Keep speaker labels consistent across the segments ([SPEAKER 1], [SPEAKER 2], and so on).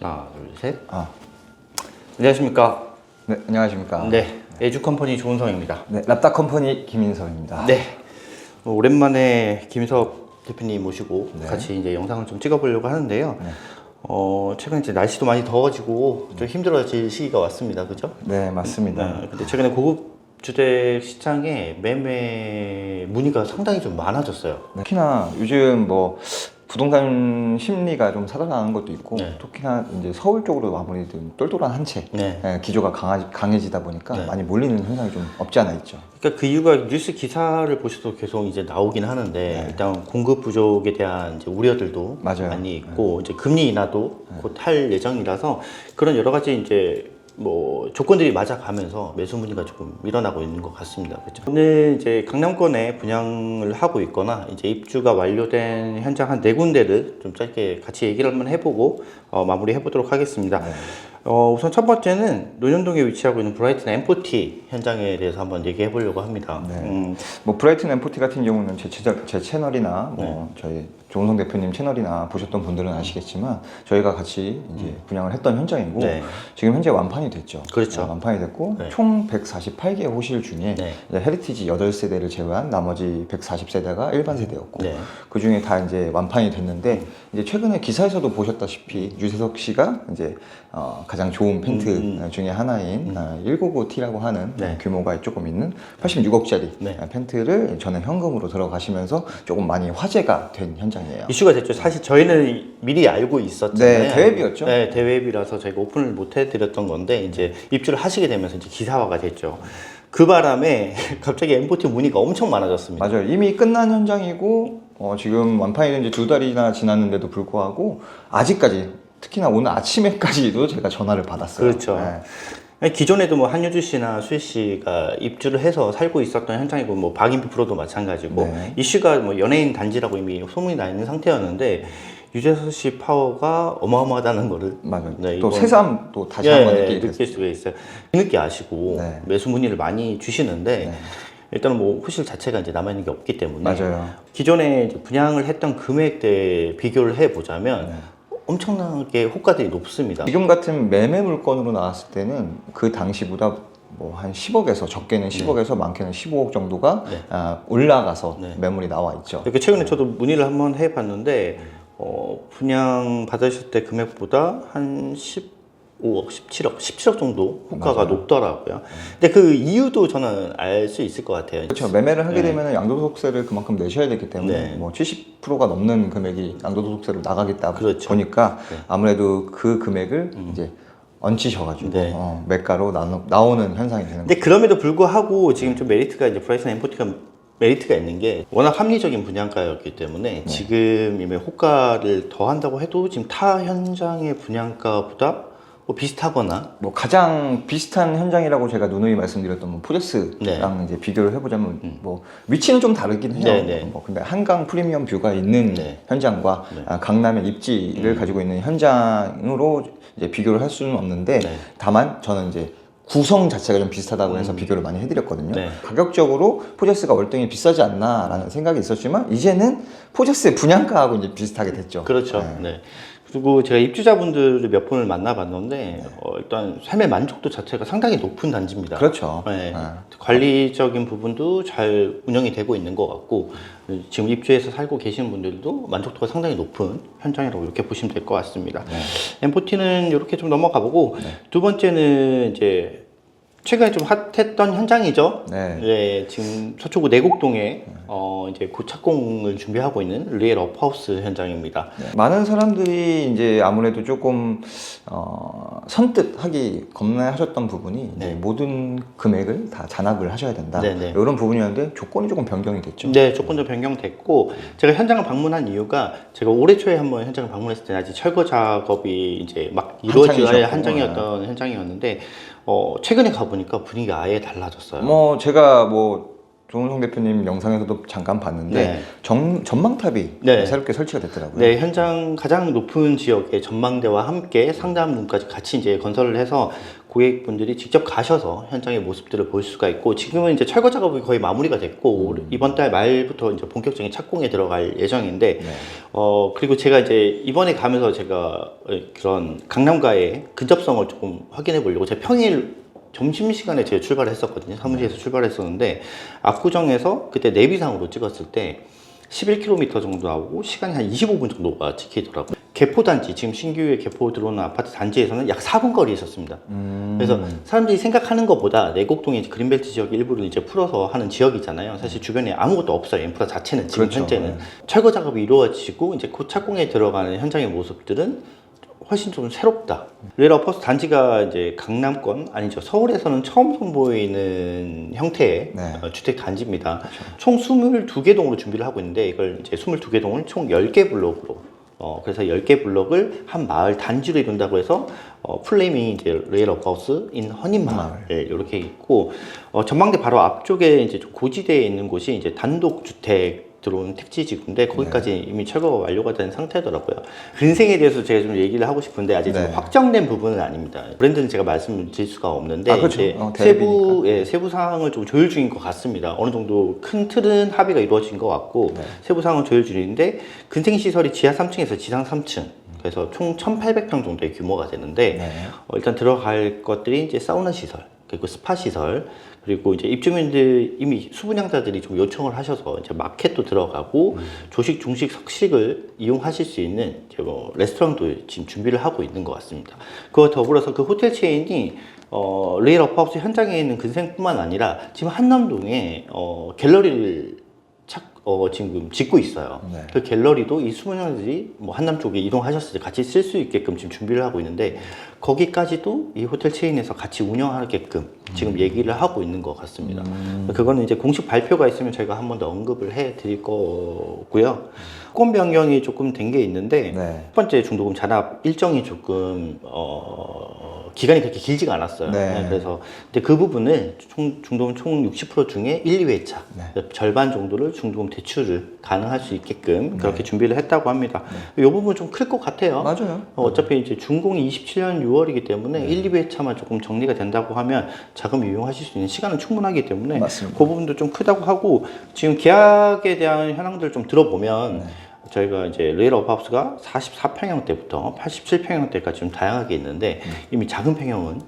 [SPEAKER 1] 하나, 둘, 셋.
[SPEAKER 2] 아,
[SPEAKER 1] 안녕하십니까.
[SPEAKER 2] 네, 안녕하십니까.
[SPEAKER 1] 네, 에듀컴퍼니 조은성입니다.
[SPEAKER 2] 네, 랍다 컴퍼니 김인석입니다.
[SPEAKER 1] 네, 오랜만에 김인석 대표님 모시고
[SPEAKER 2] 네.
[SPEAKER 1] 같이 이제 영상을 좀 찍어보려고 하는데요.
[SPEAKER 2] 네.
[SPEAKER 1] 최근 이제 날씨도 많이 더워지고 좀 힘들어질 시기가 왔습니다. 그죠?
[SPEAKER 2] 네, 맞습니다.
[SPEAKER 1] 근데 최근에 고급 주택 시장에 매매 문의가 상당히 좀 많아졌어요.
[SPEAKER 2] 네, 특히나 요즘 뭐 부동산 심리가 좀 살아나는 것도 있고,
[SPEAKER 1] 네.
[SPEAKER 2] 특히나 이제 서울 쪽으로 아무래도 똘똘한 한 채,
[SPEAKER 1] 네.
[SPEAKER 2] 기조가 강해지다 보니까
[SPEAKER 1] 네.
[SPEAKER 2] 많이 몰리는 현상이 좀 없지 않아 있죠.
[SPEAKER 1] 그러니까 그 이유가 뉴스 기사를 보셔도 계속 이제 나오긴 하는데
[SPEAKER 2] 네.
[SPEAKER 1] 일단 공급 부족에 대한 이제 우려들도
[SPEAKER 2] 맞아요.
[SPEAKER 1] 많이 있고 이제 금리 인하도 곧 할 예정이라서 그런 여러 가지 이제 뭐 조건들이 맞아가면서 매수 문의가 조금 일어나고 있는 것 같습니다. 그렇죠? 오늘 이제 강남권에 분양을 하고 있거나 이제 입주가 완료된 현장 한 4군데를 좀 짧게 같이 얘기를 한번 해보고 마무리해 보도록 하겠습니다.
[SPEAKER 2] 네.
[SPEAKER 1] 우선 첫 번째는 논현동에 위치하고 있는 브라이튼 M40 현장에 대해서 한번 얘기해 보려고 합니다.
[SPEAKER 2] 네. 뭐 브라이튼 M40 같은 경우는 제 채널이나 뭐 저희 조은성 대표님 채널이나 보셨던 분들은 아시겠지만 저희가 같이 이제 분양을 했던 현장이고
[SPEAKER 1] 네.
[SPEAKER 2] 지금 현재 완판이 됐죠.
[SPEAKER 1] 그렇죠.
[SPEAKER 2] 완판이 됐고
[SPEAKER 1] 네.
[SPEAKER 2] 총 148개 호실 중에
[SPEAKER 1] 네.
[SPEAKER 2] 이제 헤리티지 8세대를 제외한 나머지 140세대가 일반 세대였고
[SPEAKER 1] 네.
[SPEAKER 2] 그 중에 다 이제 완판이 됐는데 이제 최근에 기사에서도 보셨다시피 유재석 씨가 이제 가장 좋은 펜트 중에 하나인 199T라고 하는
[SPEAKER 1] 네.
[SPEAKER 2] 규모가 조금 있는 86억짜리
[SPEAKER 1] 네.
[SPEAKER 2] 펜트를 저는 현금으로 들어가시면서 조금 많이 화제가 된 현장이에요.
[SPEAKER 1] 이슈가 됐죠. 사실 저희는 미리 알고 있었잖아요.
[SPEAKER 2] 네, 대회비였죠.
[SPEAKER 1] 네, 대회비라서 저희가 오픈을 못 해드렸던 건데 이제 입주를 하시게 되면서 이제 기사화가 됐죠. 그 바람에 갑자기 M40 문의가 엄청 많아졌습니다.
[SPEAKER 2] 맞아요. 이미 끝난 현장이고 지금 완판이 된 지 2달이나 지났는데도 불구하고 아직까지 특히나 오늘 아침에까지도 제가 전화를 받았어요.
[SPEAKER 1] 그렇죠.
[SPEAKER 2] 네.
[SPEAKER 1] 기존에도 뭐 한유주 씨나 수희 씨가 입주를 해서 살고 있었던 현장이고 뭐 박인비 프로도 마찬가지고
[SPEAKER 2] 네.
[SPEAKER 1] 이슈가 뭐 연예인 단지라고 이미 소문이 나 있는 상태였는데 유재석 씨 파워가 어마어마하다는 거를
[SPEAKER 2] 맞아요.
[SPEAKER 1] 네,
[SPEAKER 2] 또
[SPEAKER 1] 이번-
[SPEAKER 2] 새삼 또 다시 한번 느끼게
[SPEAKER 1] 느낄
[SPEAKER 2] 됐어요.
[SPEAKER 1] 수가 있어요. 뒤늦게 아시고
[SPEAKER 2] 네.
[SPEAKER 1] 매수 문의를 많이 주시는데
[SPEAKER 2] 네.
[SPEAKER 1] 일단은 뭐 호실 자체가 이제 남아 있는 게 없기 때문에
[SPEAKER 2] 맞아요.
[SPEAKER 1] 기존에 이제 분양을 했던 금액대 비교를 해 보자면 엄청나게 호가들이 높습니다.
[SPEAKER 2] 지금 같은 매매 물건으로 나왔을 때는 그 당시보다 뭐 한 10억에서 적게는 10억에서 많게는 15억 정도가
[SPEAKER 1] 네.
[SPEAKER 2] 올라가서
[SPEAKER 1] 네.
[SPEAKER 2] 매물이 나와 있죠.
[SPEAKER 1] 이렇게 최근에 저도 문의를 한번 해봤는데 분양 받으실 때 금액보다 한 15억, 17억 정도 호가가
[SPEAKER 2] 맞아요.
[SPEAKER 1] 높더라고요. 근데 그 이유도 저는 알 수 있을 것 같아요.
[SPEAKER 2] 그렇죠. 매매를 하게
[SPEAKER 1] 네.
[SPEAKER 2] 되면 양도소득세를 그만큼 내셔야 되기 때문에
[SPEAKER 1] 네.
[SPEAKER 2] 뭐 70%가 넘는 금액이 양도소득세로 나가겠다
[SPEAKER 1] 그렇죠.
[SPEAKER 2] 보니까
[SPEAKER 1] 네.
[SPEAKER 2] 아무래도 그 금액을 이제 얹히셔가지고
[SPEAKER 1] 네.
[SPEAKER 2] 매가로 나오는 현상이 되는
[SPEAKER 1] 근데 그럼에도 불구하고 지금 좀 메리트가 이제 브라이튼 M40가 메리트가 있는 게 워낙 합리적인 분양가였기 때문에 지금 이미 호가를 더 한다고 해도 지금 타 현장의 분양가보다 뭐 비슷하거나
[SPEAKER 2] 뭐 가장 비슷한 현장이라고 제가 누누이 말씀드렸던 뭐 포제스랑
[SPEAKER 1] 네.
[SPEAKER 2] 이제 비교를 해보자면 뭐 위치는 좀 다르긴 해요.
[SPEAKER 1] 네, 네.
[SPEAKER 2] 뭐 근데 한강 프리미엄 뷰가 있는
[SPEAKER 1] 네.
[SPEAKER 2] 현장과
[SPEAKER 1] 네.
[SPEAKER 2] 강남의 입지를 가지고 있는 현장으로 이제 비교를 할 수는 없는데
[SPEAKER 1] 네.
[SPEAKER 2] 다만 저는 이제 구성 자체가 좀 비슷하다고 해서 비교를 많이 해드렸거든요.
[SPEAKER 1] 네.
[SPEAKER 2] 가격적으로 포제스가 월등히 비싸지 않나라는 생각이 있었지만 이제는 포제스의 분양가하고 이제 비슷하게 됐죠.
[SPEAKER 1] 그렇죠.
[SPEAKER 2] 네.
[SPEAKER 1] 네. 그리고 제가 입주자분들을 몇 분을 만나봤는데 일단 삶의 만족도 자체가 상당히 높은 단지입니다.
[SPEAKER 2] 그렇죠.
[SPEAKER 1] 네.
[SPEAKER 2] 네.
[SPEAKER 1] 관리적인 부분도 잘 운영이 되고 있는 것 같고 지금 입주해서 살고 계시는 분들도 만족도가 상당히 높은 현장이라고 이렇게 보시면 될 것 같습니다. M40는 이렇게 좀 넘어가 보고 두 번째는 이제 최근에 좀 핫했던 현장이죠.
[SPEAKER 2] 네.
[SPEAKER 1] 네, 지금 서초구 내곡동에 이제 곧 착공을 준비하고 있는 리엘 업하우스 현장입니다.
[SPEAKER 2] 많은 사람들이 이제 아무래도 조금 선뜻하기 겁내하셨던 부분이 이제
[SPEAKER 1] 네.
[SPEAKER 2] 모든 금액을 다 잔압을 하셔야 된다.
[SPEAKER 1] 네, 네.
[SPEAKER 2] 이런 부분이었는데 조건이 조금 변경이 됐죠.
[SPEAKER 1] 네, 조건도 변경됐고 제가 현장을 방문한 이유가 제가 올해 초에 한번 현장을 방문했을 때 아직 철거 작업이 이제 막 이루어질
[SPEAKER 2] 한창이셨고.
[SPEAKER 1] 현장이었던 현장이었는데 최근에 가보니까 분위기가 아예 달라졌어요.
[SPEAKER 2] 뭐 제가 뭐 조은성 대표님 영상에서도 잠깐 봤는데
[SPEAKER 1] 네.
[SPEAKER 2] 전망탑이
[SPEAKER 1] 네.
[SPEAKER 2] 새롭게 설치가 됐더라고요.
[SPEAKER 1] 네, 현장 가장 높은 지역의 전망대와 함께 상담룸까지 같이 이제 건설을 해서 고객분들이 직접 가셔서 현장의 모습들을 볼 수가 있고, 지금은 이제 철거 작업이 거의 마무리가 됐고 이번 달 말부터 이제 본격적인 착공에 들어갈 예정인데,
[SPEAKER 2] 네.
[SPEAKER 1] 그리고 제가 이제 이번에 가면서 제가 그런 강남과의 근접성을 조금 확인해 보려고 제가 평일 점심시간에 제가 출발을 했었거든요. 사무실에서 출발했었는데, 압구정에서 그때 내비상으로 찍었을 때 11km 정도 나오고 시간이 한 25분 정도가 지키더라고요. 개포단지, 지금 신규에 개포 들어오는 아파트 단지에서는 약 4분 거리에 있었습니다. 그래서 사람들이 생각하는 것보다 내곡동이 이제 그린벨트 지역 일부를 이제 풀어서 하는 지역이잖아요. 사실 주변에 아무것도 없어요. 인프라 자체는 지금
[SPEAKER 2] 그렇죠.
[SPEAKER 1] 현재는.
[SPEAKER 2] 네.
[SPEAKER 1] 철거 작업이 이루어지고 이제 곧 착공에 들어가는 현장의 모습들은 훨씬 좀 새롭다. 레일어퍼스 단지가 이제 강남권, 아니죠, 서울에서는 처음 선보이는 형태의
[SPEAKER 2] 네.
[SPEAKER 1] 주택 단지입니다. 총 22개 동으로 준비를 하고 있는데, 이걸 이제 22개 동을 총 10개 블록으로, 그래서 10개 블록을 한 마을 단지로 이룬다고 해서 풀네임이 이제 레일어퍼스 인 허니마을 이렇게 있고, 전망대 바로 앞쪽에 이제 좀 고지대에 있는 곳이 이제 단독 주택 들어온 택지지구인데, 거기까지 이미 철거가 완료가 된 상태더라고요. 근생에 대해서 제가 좀 얘기를 하고 싶은데 아직 좀
[SPEAKER 2] 네.
[SPEAKER 1] 확정된 부분은 아닙니다. 브랜드는 제가 말씀드릴 수가 없는데,
[SPEAKER 2] 그렇죠.
[SPEAKER 1] 이제
[SPEAKER 2] 대비니까.
[SPEAKER 1] 세부 사항을 좀 조율 중인 것 같습니다. 어느 정도 큰 틀은 합의가 이루어진 것 같고, 세부 사항은 조율 중인데, 근생 시설이 지하 3층에서 지상 3층. 그래서 총 1,800평 정도의 규모가 되는데, 일단 들어갈 것들이 이제 사우나 시설, 그리고 스파 시설, 그리고 이제 입주민들 이미 수분양자들이 좀 요청을 하셔서 이제 마켓도 들어가고 조식, 중식, 석식을 이용하실 수 있는 이제 뭐 레스토랑도 지금 준비를 하고 있는 것 같습니다. 그와 더불어서 그 호텔 체인이 레일어퍼하우스 현장에 있는 근생뿐만 아니라 지금 한남동에 갤러리를 지금 짓고 있어요.
[SPEAKER 2] 네.
[SPEAKER 1] 그 갤러리도 이 수분양들이 뭐 한남 쪽에 이동하셨을 때 같이 쓸 수 있게끔 지금 준비를 하고 있는데, 거기까지도 이 호텔 체인에서 같이 운영하게끔 지금 얘기를 하고 있는 것 같습니다. 그거는 이제 공식 발표가 있으면 저희가 한 번 더 언급을 해 드릴 거고요. 수권 변경이 조금 된 게 있는데, 첫 번째 중도금 잔압 일정이 조금 기간이 그렇게 길지가 않았어요.
[SPEAKER 2] 네.
[SPEAKER 1] 그래서 근데 그 부분을 중도금 총 60% 중에 1, 2회차 절반 정도를 중도금 대출을 가능할 수 있게끔 그렇게 준비를 했다고 합니다. 이 부분 좀 클 것 같아요.
[SPEAKER 2] 맞아요.
[SPEAKER 1] 어차피 이제 준공이 27년 6월이기 때문에 1, 2회차만 조금 정리가 된다고 하면 자금을 이용하실 수 있는 시간은 충분하기 때문에
[SPEAKER 2] 맞습니다.
[SPEAKER 1] 그 부분도 좀 크다고 하고, 지금 계약에 대한 현황들 좀 들어보면 저희가 이제 레일어퍼하우스가 44평형대부터 87평형대까지 좀 다양하게 있는데, 이미 작은 평형은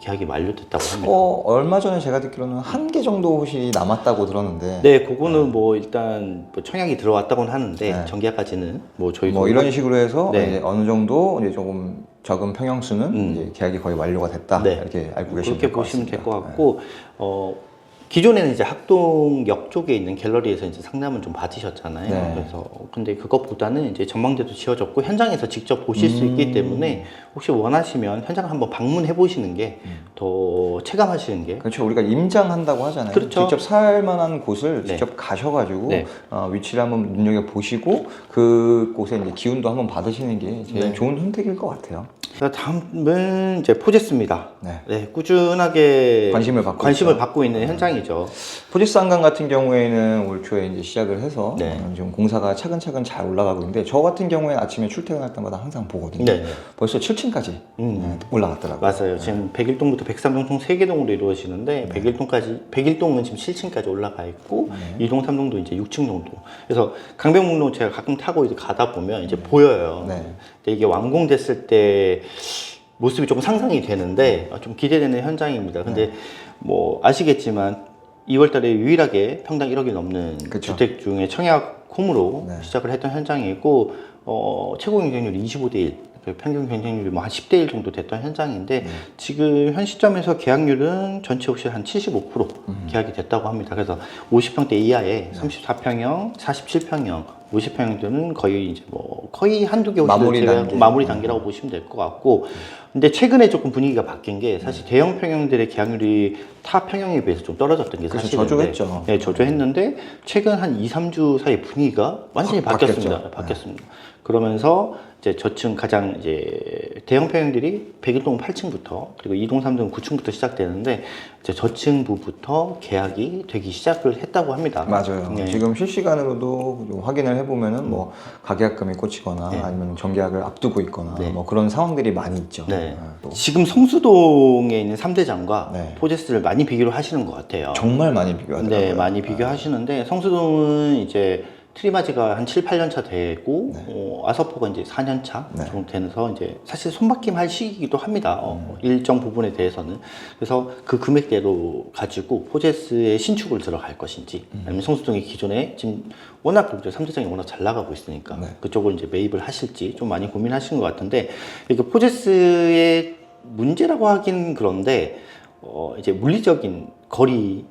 [SPEAKER 1] 계약이 만료됐다고 합니다.
[SPEAKER 2] 얼마 전에 제가 듣기로는 한 개 정도 호실이 남았다고 들었는데.
[SPEAKER 1] 네, 그거는 뭐 일단 뭐 청약이 들어왔다고는 하는데
[SPEAKER 2] 네.
[SPEAKER 1] 정계약까지는 뭐 저희도
[SPEAKER 2] 뭐 이런 식으로 해서
[SPEAKER 1] 네.
[SPEAKER 2] 이제 어느 정도 이제 조금 적은 평형수는 이제 계약이 거의 완료가 됐다.
[SPEAKER 1] 네.
[SPEAKER 2] 이렇게 알고 계시면
[SPEAKER 1] 그렇게
[SPEAKER 2] 될 것
[SPEAKER 1] 보시면
[SPEAKER 2] 같습니다.
[SPEAKER 1] 될 것 같고, 기존에는 이제 학동역 쪽에 있는 갤러리에서 이제 상담을 좀 받으셨잖아요.
[SPEAKER 2] 네.
[SPEAKER 1] 그래서 근데 그것보다는 이제 전망대도 지어졌고 현장에서 직접 보실 수 있기 때문에 혹시 원하시면 현장 한번 방문해 보시는 게 더 체감하시는 게.
[SPEAKER 2] 그렇죠. 우리가 임장한다고 하잖아요.
[SPEAKER 1] 그렇죠.
[SPEAKER 2] 직접 살 만한 곳을
[SPEAKER 1] 네.
[SPEAKER 2] 직접 가셔가지고
[SPEAKER 1] 네.
[SPEAKER 2] 위치를 한번 눈여겨 보시고 그 곳에 이제 기운도 한번 받으시는 게 제일
[SPEAKER 1] 네.
[SPEAKER 2] 좋은 선택일 것 같아요.
[SPEAKER 1] 다음은 이제 포제스입니다.
[SPEAKER 2] 네.
[SPEAKER 1] 꾸준하게
[SPEAKER 2] 관심을
[SPEAKER 1] 받고 있는 현장이죠.
[SPEAKER 2] 포지스 한강 같은 경우에는 올 초에 이제 시작을 해서
[SPEAKER 1] 네.
[SPEAKER 2] 지금 공사가 차근차근 잘 올라가고 있는데, 저 같은 경우에 아침에 출퇴근할 때마다 항상 보거든요.
[SPEAKER 1] 네.
[SPEAKER 2] 벌써 7층까지 올라갔더라고요.
[SPEAKER 1] 맞아요. 지금 101동부터 103동 총 3개 동으로 이루어지는데, 101동은 지금 7층까지 올라가 있고, 2동, 3동도 이제 6층 정도. 그래서 강변북로 제가 가끔 타고 이제 가다 보면 이제 보여요.
[SPEAKER 2] 네.
[SPEAKER 1] 근데 이게 완공됐을 때 모습이 조금 상상이 되는데 좀 기대되는 현장입니다. 근데 뭐 아시겠지만 2월 달에 유일하게 평당 1억이 넘는
[SPEAKER 2] 그쵸.
[SPEAKER 1] 주택 중에 청약 홈으로
[SPEAKER 2] 네.
[SPEAKER 1] 시작을 했던 현장이고, 최고 경쟁률이 25대 1, 평균 경쟁률이 뭐 한 10대 1 정도 됐던 현장인데, 지금 현 시점에서 계약률은 전체 혹시 한 75% 계약이 됐다고 합니다. 그래서 50평대 이하의 34평형, 47평형, 50평형들은 거의 이제 뭐 거의 한두 개 호실을 제외하고 마무리 단계라고 보시면 될 것 같고, 근데 최근에 조금 분위기가 바뀐 게, 사실 대형 평형들의 계약률이 타 평형에 비해서 좀 떨어졌던 게
[SPEAKER 2] 그렇죠.
[SPEAKER 1] 사실인데,
[SPEAKER 2] 저조했죠.
[SPEAKER 1] 네, 저조했는데 최근 한 2, 3주 사이 분위기가 완전히
[SPEAKER 2] 바뀌었죠.
[SPEAKER 1] 바뀌었습니다. 그러면서 이제 저층 가장 이제 대형 평형들이 101동 8층부터 그리고 2동 3동 9층부터 시작되는데 이제 저층부부터 계약이 되기 시작을 했다고 합니다.
[SPEAKER 2] 맞아요.
[SPEAKER 1] 네.
[SPEAKER 2] 지금 실시간으로도 좀 확인을 해보면은 뭐 가계약금이 꽂히거나
[SPEAKER 1] 네.
[SPEAKER 2] 아니면 정계약을 앞두고 있거나
[SPEAKER 1] 네.
[SPEAKER 2] 뭐 그런 상황들이 많이 있죠.
[SPEAKER 1] 네.
[SPEAKER 2] 또
[SPEAKER 1] 지금 성수동에 있는 3대장과
[SPEAKER 2] 네.
[SPEAKER 1] 포제스를 많이 비교를 하시는 것 같아요.
[SPEAKER 2] 정말 많이 비교하더라고요.
[SPEAKER 1] 네, 많이 비교하시는데 성수동은 이제 트리마지가 한 7, 8년 차 되고 아서포가 이제 4년 차
[SPEAKER 2] 네.
[SPEAKER 1] 정도 되면서 이제 사실 손바뀜 할 시기이기도 합니다. 일정 부분에 대해서는. 그래서 그 금액대로 가지고 포제스의 신축을 들어갈 것인지 아니면 성수동의 기존에 지금 워낙 그렇죠. 3대장이 워낙 잘 나가고 있으니까
[SPEAKER 2] 네.
[SPEAKER 1] 그쪽을 이제 매입을 하실지 좀 많이 고민하시는 것 같은데 이게 포제스의 문제라고 하긴 그런데 이제 물리적인 거리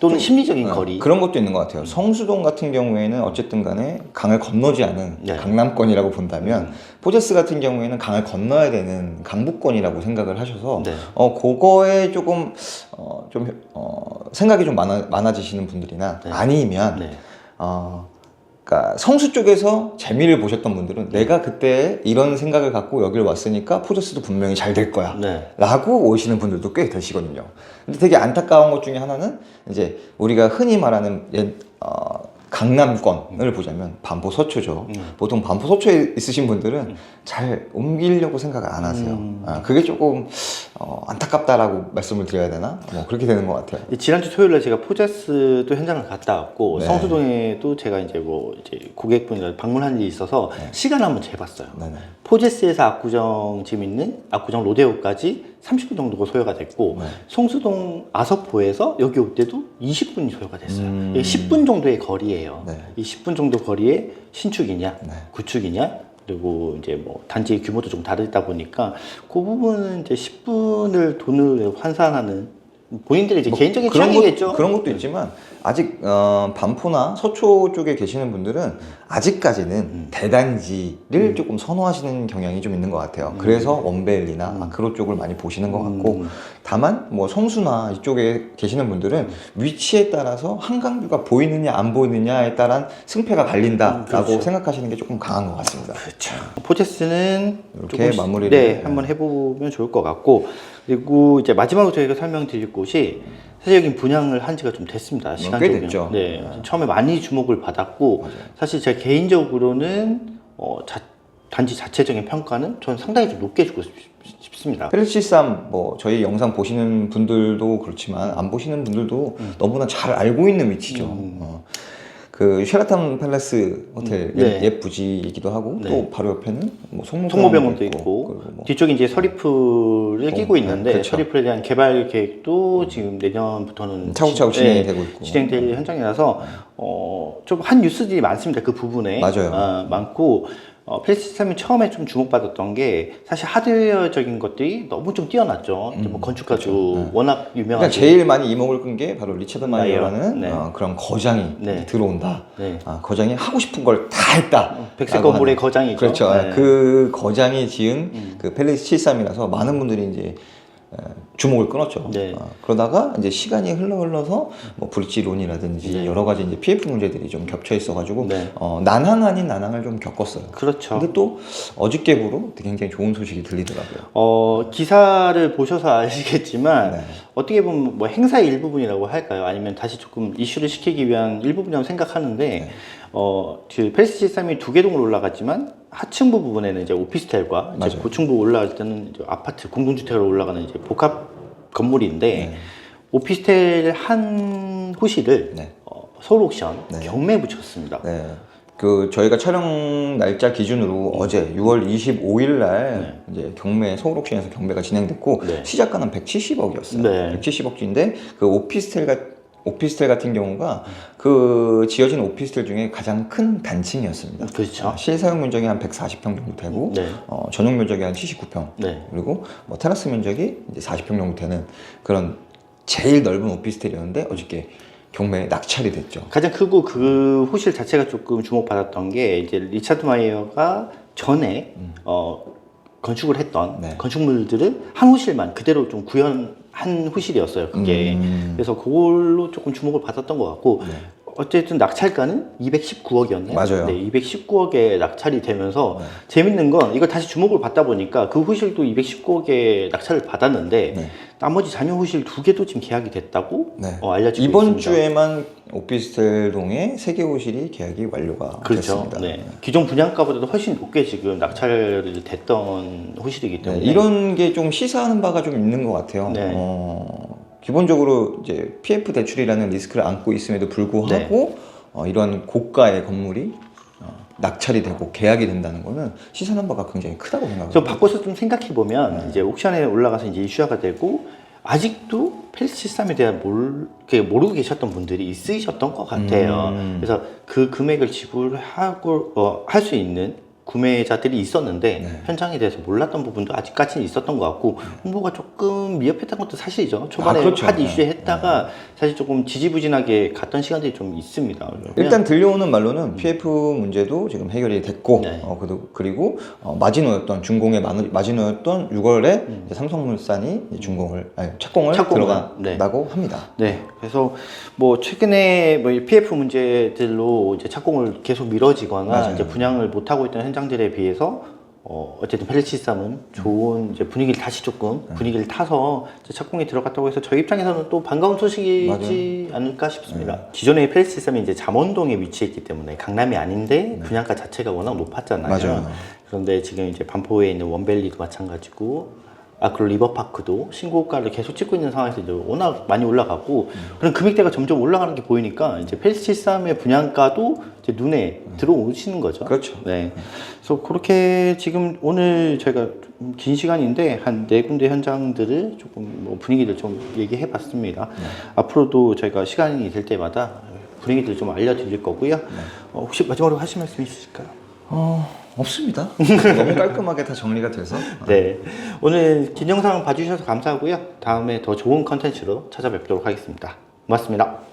[SPEAKER 1] 또는 심리적인 거리
[SPEAKER 2] 그런 것도 있는 것 같아요. 성수동 같은 경우에는 어쨌든 간에 강을 건너지 않은
[SPEAKER 1] 네.
[SPEAKER 2] 강남권이라고 본다면 포제스 같은 경우에는 강을 건너야 되는 강북권이라고 생각을 하셔서
[SPEAKER 1] 네.
[SPEAKER 2] 그거에 조금 생각이 좀 많아지시는 분들이나
[SPEAKER 1] 네.
[SPEAKER 2] 아니면
[SPEAKER 1] 네.
[SPEAKER 2] 그러니까 성수 쪽에서 재미를 보셨던 분들은 내가 그때 이런 생각을 갖고 여기를 왔으니까 포제스도 분명히 잘 될 거야
[SPEAKER 1] 네.
[SPEAKER 2] 라고 오시는 분들도 꽤 되시거든요. 근데 되게 안타까운 것 중에 하나는 이제 우리가 흔히 말하는 강남권을 보자면 반포 서초죠. 보통 반포 서초에 있으신 분들은 잘 옮기려고 생각을 안 하세요. 그게 조금 안타깝다라고 말씀을 드려야 되나? 뭐 그렇게 되는 것 같아요.
[SPEAKER 1] 지난주 토요일에 제가 포제스도 현장을 갔다 왔고
[SPEAKER 2] 네.
[SPEAKER 1] 성수동에도 제가 이제 고객분이랑 방문한 일이 있어서 시간을 한번 재봤어요.
[SPEAKER 2] 네네.
[SPEAKER 1] 포제스에서 압구정 지금 있는 압구정 로데오까지 30분 정도가 소요가 됐고
[SPEAKER 2] 네.
[SPEAKER 1] 성수동 아서포에서 여기 올 때도 20분이 소요가 됐어요. 이게 10분 정도의 거리예요.
[SPEAKER 2] 네.
[SPEAKER 1] 이 10분 정도 거리에 신축이냐,
[SPEAKER 2] 네.
[SPEAKER 1] 구축이냐, 그리고 이제 뭐 단지 규모도 좀 다르다 보니까 그 부분은 이제 10분을 돈을 환산하는 본인들의 이제 개인적인 취향이겠죠.
[SPEAKER 2] 그런 것도 있지만 아직 반포나 서초 쪽에 계시는 분들은 아직까지는 대단지를 조금 선호하시는 경향이 좀 있는 것 같아요. 그래서 원베일리나 마크로 쪽을 많이 보시는 것 같고 다만 뭐 성수나 이쪽에 계시는 분들은 위치에 따라서 한강뷰가 보이느냐 안 보이느냐에 따른 승패가 갈린다라고
[SPEAKER 1] 그렇죠.
[SPEAKER 2] 생각하시는 게 조금 강한 것 같습니다.
[SPEAKER 1] 그렇죠. 포제스는
[SPEAKER 2] 이렇게
[SPEAKER 1] 조금
[SPEAKER 2] 마무리를
[SPEAKER 1] 한번 해보면 좋을 것 같고 그리고 이제 마지막으로 저희가 설명드릴 곳이 사실 여긴 분양을 한 지가 좀 됐습니다. 시간적으로.
[SPEAKER 2] 됐죠.
[SPEAKER 1] 네. 처음에 많이 주목을 받았고 사실 제가 개인적으로는 단지 자체적인 평가는 저는 상당히 좀 높게 주고 싶습니다.
[SPEAKER 2] 페르시삼 뭐 저희 영상 보시는 분들도 그렇지만 안 보시는 분들도 너무나 잘 알고 있는 위치죠. 그 쉐라탄 팔레스 호텔
[SPEAKER 1] 네.
[SPEAKER 2] 옛 부지이기도 하고
[SPEAKER 1] 네.
[SPEAKER 2] 또 바로 옆에는 뭐
[SPEAKER 1] 성모병원도 있고
[SPEAKER 2] 그리고 뭐
[SPEAKER 1] 뒤쪽에 이제 서리풀을 끼고 있는데
[SPEAKER 2] 그렇죠.
[SPEAKER 1] 서리풀에 대한 개발 계획도 지금 내년부터는
[SPEAKER 2] 차곡차곡 진행이 되고 있고
[SPEAKER 1] 진행될 현장이라서 좀 한 뉴스들이 많습니다. 그 부분에
[SPEAKER 2] 맞아요.
[SPEAKER 1] 많고 페르시삼이 처음에 좀 주목받았던 게 사실 하드웨어적인 것들이 너무 좀 뛰어났죠. 이제 뭐 건축가도 워낙 유명한
[SPEAKER 2] 그러니까 제일 많이 이목을 끈 게 바로 리처드 마이어라는
[SPEAKER 1] 네.
[SPEAKER 2] 그런 거장이
[SPEAKER 1] 네.
[SPEAKER 2] 들어온다.
[SPEAKER 1] 네.
[SPEAKER 2] 거장이 하고 싶은 걸 다 했다.
[SPEAKER 1] 백색 건물의 거장이죠.
[SPEAKER 2] 그렇죠.
[SPEAKER 1] 네.
[SPEAKER 2] 그 거장이 지은 그 펠리스 73이라서 많은 분들이 이제 주목을 끊었죠.
[SPEAKER 1] 네.
[SPEAKER 2] 그러다가 이제 시간이 흘러서 뭐 브릿지론이라든지
[SPEAKER 1] 네.
[SPEAKER 2] 여러 가지 이제 PF 문제들이 좀 겹쳐 있어가지고
[SPEAKER 1] 네.
[SPEAKER 2] 난항 아닌 난항을 좀 겪었어요.
[SPEAKER 1] 그렇죠.
[SPEAKER 2] 근데 또 어저께부로 굉장히 좋은 소식이 들리더라고요.
[SPEAKER 1] 기사를 보셔서 아시겠지만
[SPEAKER 2] 네.
[SPEAKER 1] 어떻게 보면 뭐 행사의 일부분이라고 할까요? 아니면 다시 조금 이슈를 시키기 위한 일부분이라고 생각하는데
[SPEAKER 2] 네.
[SPEAKER 1] 그 페리스 73이 두 개 동으로 올라갔지만 하층부 부분에는 이제 오피스텔과 이제
[SPEAKER 2] 맞아요.
[SPEAKER 1] 고층부 올라갈 때는 이제 아파트 공동주택으로 올라가는 이제 복합 건물인데
[SPEAKER 2] 네.
[SPEAKER 1] 오피스텔 한 호실을
[SPEAKER 2] 네.
[SPEAKER 1] 서울옥션
[SPEAKER 2] 네.
[SPEAKER 1] 경매에 붙였습니다.
[SPEAKER 2] 네. 그 저희가 촬영 날짜 기준으로 어제 6월 25일 날 이제 경매 서울 옥션에서 경매가 진행됐고
[SPEAKER 1] 네.
[SPEAKER 2] 시작가는 170억이었어요.
[SPEAKER 1] 네.
[SPEAKER 2] 170억인데 그 오피스텔 같은 경우가 그 지어진 오피스텔 중에 가장 큰 단층이었습니다.
[SPEAKER 1] 그렇죠.
[SPEAKER 2] 실사용 면적이 한 140평 정도 되고
[SPEAKER 1] 네.
[SPEAKER 2] 전용 면적이 한 79평
[SPEAKER 1] 네.
[SPEAKER 2] 그리고 뭐 테라스 면적이 이제 40평 정도 되는 그런 제일 넓은 오피스텔이었는데 어저께 경매에 낙찰이 됐죠.
[SPEAKER 1] 가장 크고 그 호실 자체가 조금 주목받았던 게 이제 리차드 마이어가 전에 건축을 했던
[SPEAKER 2] 네.
[SPEAKER 1] 건축물들을 한 호실만 그대로 좀 구현한 호실이었어요. 그게 그래서 그걸로 조금 주목을 받았던 것 같고 어쨌든 낙찰가는 219억이었네요.
[SPEAKER 2] 맞아요.
[SPEAKER 1] 네, 219억에 낙찰이 되면서 재밌는 건 이거 다시 주목을 받다 보니까 그 호실도 219억에 낙찰을 받았는데
[SPEAKER 2] 네.
[SPEAKER 1] 나머지 잔여 호실 2개도 지금 계약이 됐다고
[SPEAKER 2] 네.
[SPEAKER 1] 알려지고
[SPEAKER 2] 이번
[SPEAKER 1] 있습니다.
[SPEAKER 2] 주에만 오피스텔동에 3개 호실이 계약이 완료가
[SPEAKER 1] 그렇죠.
[SPEAKER 2] 됐습니다.
[SPEAKER 1] 네. 기존 분양가보다도 훨씬 높게 지금 낙찰이 됐던 호실이기
[SPEAKER 2] 네,
[SPEAKER 1] 때문에
[SPEAKER 2] 이런 게 좀 시사하는 바가 좀 있는 것 같아요.
[SPEAKER 1] 네.
[SPEAKER 2] 기본적으로 이제 PF 대출이라는 리스크를 안고 있음에도 불구하고 이런 고가의 건물이 낙찰이 되고 계약이 된다는 거는 시사하는 바가 굉장히 크다고
[SPEAKER 1] 그래서
[SPEAKER 2] 생각합니다.
[SPEAKER 1] 바꿔서 좀 생각해 보면 이제 옥션에 올라가서 이제 이슈화가 되고 아직도 펠리스 13에 대한 모르고 계셨던 분들이 있으셨던 것 같아요. 그래서 그 금액을 지불하고 할 수 있는 구매자들이 있었는데
[SPEAKER 2] 네.
[SPEAKER 1] 현장에 대해서 몰랐던 부분도 아직까지는 있었던 것 같고 홍보가 조금 미흡했던 것도 사실이죠. 초반에
[SPEAKER 2] 그렇죠.
[SPEAKER 1] 핫 이슈에 했다가 사실 조금 지지부진하게 갔던 시간들이 좀 있습니다.
[SPEAKER 2] 일단 들려오는 말로는 PF 문제도 지금 해결이 됐고
[SPEAKER 1] 네.
[SPEAKER 2] 그리고 마지노였던 준공의 마지노였던 6월에 이제 삼성물산이 이제 착공을 들어간다고 합니다.
[SPEAKER 1] 네, 그래서 뭐 최근에 뭐 PF 문제들로 이제 착공을 계속 미뤄지거나
[SPEAKER 2] 맞아요.
[SPEAKER 1] 이제 분양을 못 하고 있던 현장들에 비해서 어쨌든 펠리치삼은 좋은 이제 분위기를 다시 조금 분위기를 타서 이제 착공에 들어갔다고 해서 저희 입장에서는 또 반가운 소식이지 않을까 싶습니다. 기존의 펠리치삼이 이제 잠원동에 위치했기 때문에 강남이 아닌데 분양가 자체가 워낙 높았잖아요.
[SPEAKER 2] 맞아요.
[SPEAKER 1] 그런데 지금 이제 반포에 있는 원밸리도 마찬가지고 그리고 리버파크도 신고가를 계속 찍고 있는 상황에서 이제 워낙 많이 올라가고 그런 금액대가 점점 올라가는 게 보이니까 이제 펠리스 13의 분양가도 이제 눈에 들어오시는 거죠.
[SPEAKER 2] 그렇죠.
[SPEAKER 1] 네. 그래서 그렇게 지금 오늘 저희가 좀 긴 시간인데 한 4군데 현장들을 조금 뭐 분위기를 좀 얘기해 봤습니다. 앞으로도 저희가 시간이 될 때마다 분위기를 좀 알려드릴 거고요. 혹시 마지막으로 하실 말씀 있으실까요?
[SPEAKER 2] 없습니다. 너무 깔끔하게 다 정리가 돼서
[SPEAKER 1] 네. 오늘 긴 영상 봐주셔서 감사하고요. 다음에 더 좋은 컨텐츠로 찾아뵙도록 하겠습니다. 고맙습니다.